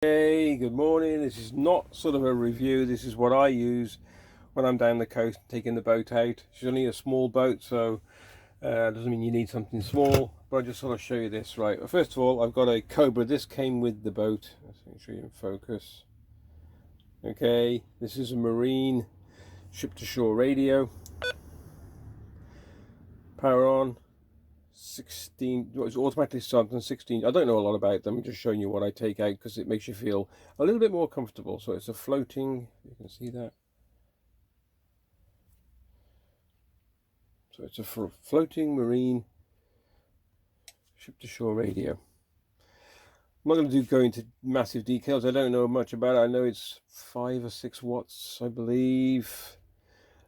Hey, good morning. This is not sort of a review. This is what I use when I'm down the coast taking the boat out. It's only a small boat, so doesn't mean you need something small, but I'll just sort of show you this. Right, well, first of all, I've got a Cobra. This came with the boat. Let's make sure you in focus. Okay, this is a marine ship-to-shore radio. Power on. 16, well, it's automatically started on 16. I don't know a lot about them. I'm just showing you what I take out because it makes you feel a little bit more comfortable. So it's a floating, you can see that. So it's a floating marine ship-to-shore radio. I'm not going to go into massive details. I don't know much about it. I know it's 5 or 6 watts, I believe.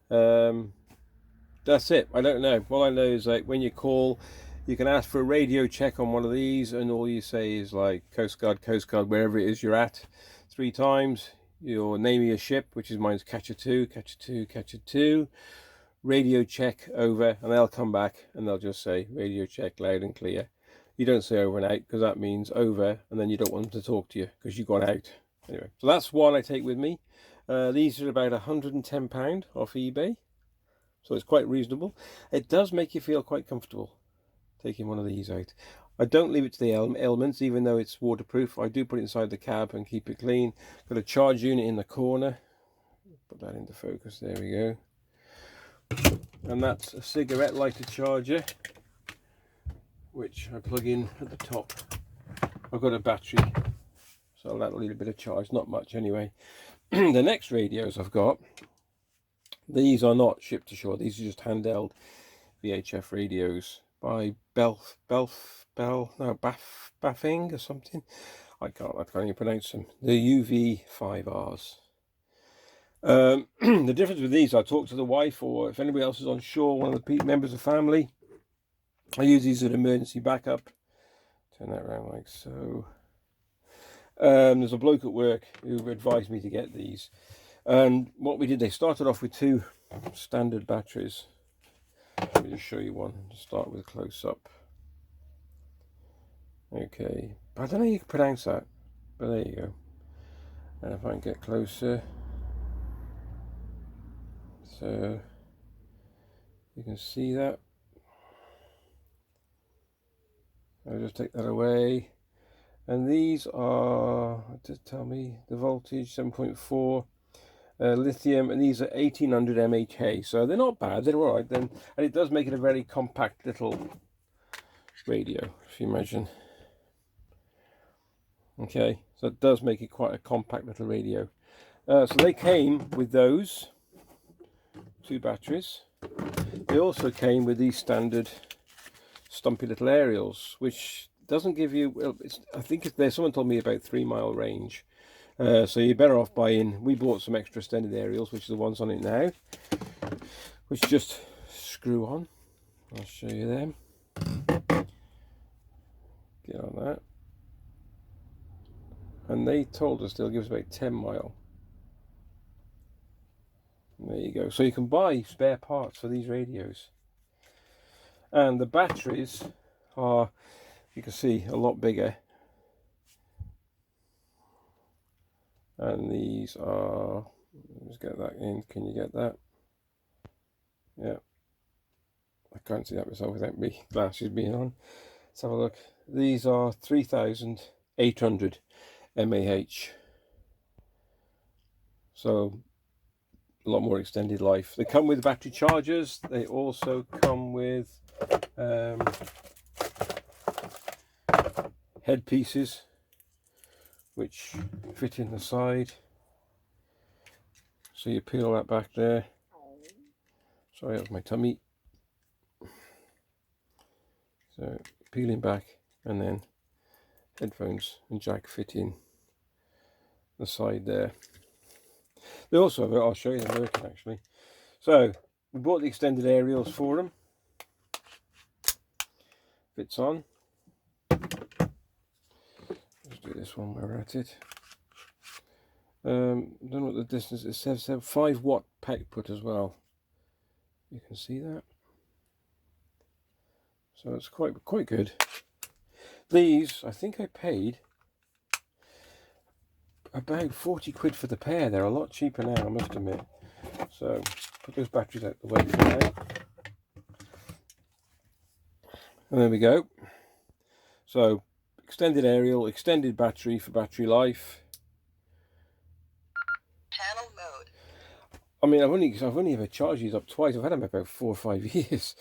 That's it. I don't know. All I know is like when you call, you can ask for a radio check on one of these, and all you say is like Coast Guard, wherever it is you're at, 3 times. Your name of your ship, which is mine's Catcher 2, Catcher 2, Catcher 2. Radio check over, and they'll come back and they'll just say radio check loud and clear. You don't say over and out because that means over, and then you don't want them to talk to you because you got out. Anyway, so that's one I take with me. These are about £110 off eBay, so it's quite reasonable. It does make you feel quite comfortable taking one of these out. I don't leave it to the elements, even though it's waterproof. I do put it inside the cab and keep it clean. Got a charge unit in the corner. Put that into focus. There we go. And that's a cigarette lighter charger, which I plug in at the top. I've got a battery, so that'll need a bit of charge, not much anyway. The next radios I've got, these are not ship to shore, these are just handheld VHF radios by Baffing or something. I can't even pronounce them. The UV5Rs. The difference with these, I talk to the wife, or if anybody else is on shore, one of the members of the family, I use these as an emergency backup. Turn that around like so. There's a bloke at work who advised me to get these, and what we did, they started off with 2 standard batteries. Let me just show you one. Start with a close-up. Okay, I don't know how you can pronounce that, but there you go. And if I can get closer, so you can see that. I'll just take that away. And these are, just tell me the voltage, 7.4 lithium, and these are 1800 mAh, so they're not bad, they're all right then, and it does make it a very compact little radio, if you imagine. Okay, so it does make it quite a compact little radio. So they came with those 2 batteries. They also came with these standard stumpy little aerials, which doesn't give you, well, I think there's someone told me about 3-mile range. So you're better off buying, we bought some extra extended aerials, which are the ones on it now, which just screw on. I'll show you them. Get on that. And they told us they'll give us about 10 mile. And there you go. So you can buy spare parts for these radios. And the batteries are, you can see, a lot bigger. And these are, let's get that in. Can you get that? Yeah. I can't see that myself without my glasses being on. Let's have a look. These are 3800 mAh. So a lot more extended life. They come with battery chargers. They also come with headpieces which fit in the side. So you peel that back there. Sorry, that was my tummy. So peeling back, and then headphones and jack fit in the side there. They also have, I'll show you them working actually. So we bought the extended aerials for them. Fits on. Let's do this one while we're at it. I don't know what the distance is. It says 5 watt output as well. You can see that. So it's quite good. These, I think I paid about 40 quid for the pair. They're a lot cheaper now, I must admit. So put those batteries out the way for now. And there we go. So extended aerial, extended battery for battery life. Channel mode. I mean, I've only ever charged these up twice. I've had them about 4 or 5 years.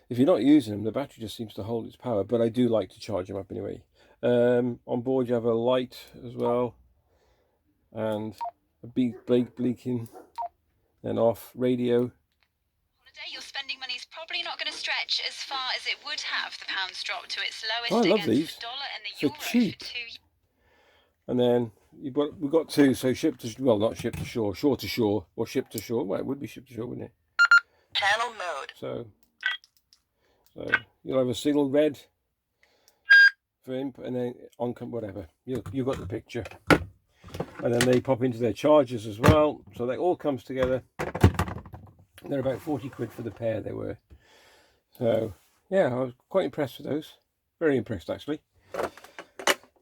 If you're not using them, the battery just seems to hold its power, but I do like to charge them up anyway. On board you have a light as well, and a blinking, then off radio. Holiday, your spending money is probably not going to stretch as far as it would have. The pound's dropped to its lowest Oh, I love against these. the dollar and the They're euro cheap. for 2 years. And then we've got two, so ship to, well, not ship to shore, shore to shore, or ship to shore. Well, it would be ship to shore, wouldn't it? Channel mode. So you'll have a signal red for imp, and then on whatever. You've got the picture. And then they pop into their chargers as well, so that all comes together. They're about 40 quid for the pair, they were. So yeah, I was quite impressed with those. Very impressed actually.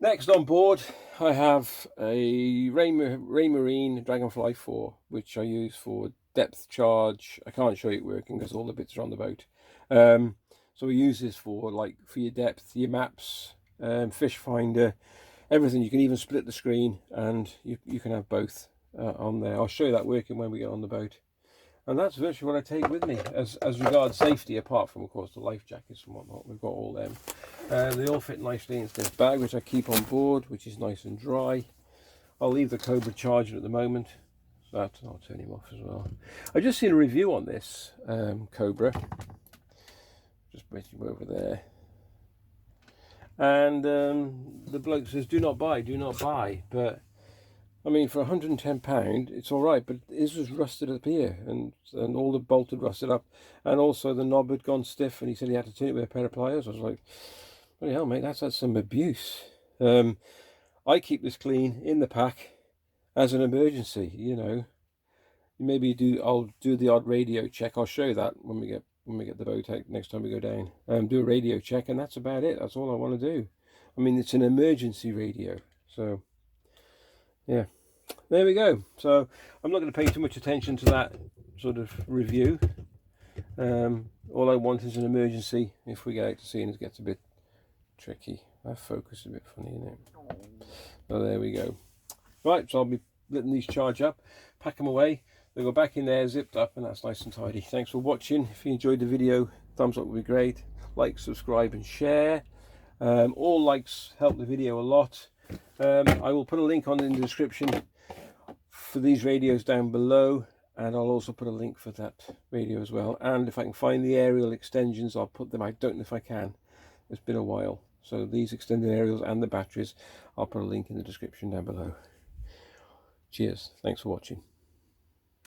Next on board I have a Raymarine Dragonfly 4, which I use for depth charge. I can't show it working because all the bits are on the boat. So we use this for your depth, your maps, fish finder, everything. You can even split the screen, and you can have both on there. I'll show you that working when we get on the boat. And that's virtually what I take with me as regards safety, apart from, of course, the life jackets and whatnot. We've got all them. They all fit nicely into this bag, which I keep on board, which is nice and dry. I'll leave the Cobra charging at the moment. That I'll turn him off as well. I just seen a review on this Cobra. Just waiting over there. And the bloke says, do not buy, but I mean, for £110, it's all right, but this was rusted up here, and all the bolt had rusted up, and also the knob had gone stiff, and he said he had to turn it with a pair of pliers. I was like, bloody hell, mate, that's some abuse. I keep this clean in the pack as an emergency, you know. Maybe I'll do the odd radio check. I'll show you that when we get the boat out next time we go down. Do a radio check, and that's about it. That's all I want to do. I mean, it's an emergency radio, so yeah. There we go. So I'm not going to pay too much attention to that sort of review. All I want is an emergency if we get out to sea and it gets a bit tricky. That focus is a bit funny, isn't it? So there we go. Right, so I'll be letting these charge up, pack them away. They'll go back in there, zipped up, and that's nice and tidy. Thanks for watching. If you enjoyed the video, thumbs up would be great. Like, subscribe, and share. All likes help the video a lot. I will put a link on in the description for these radios down below, and I'll also put a link for that radio as well. And if I can find the aerial extensions, I'll put them. I don't know if I can. It's been a while. So these extended aerials and the batteries, I'll put a link in the description down below. Cheers. Thanks for watching.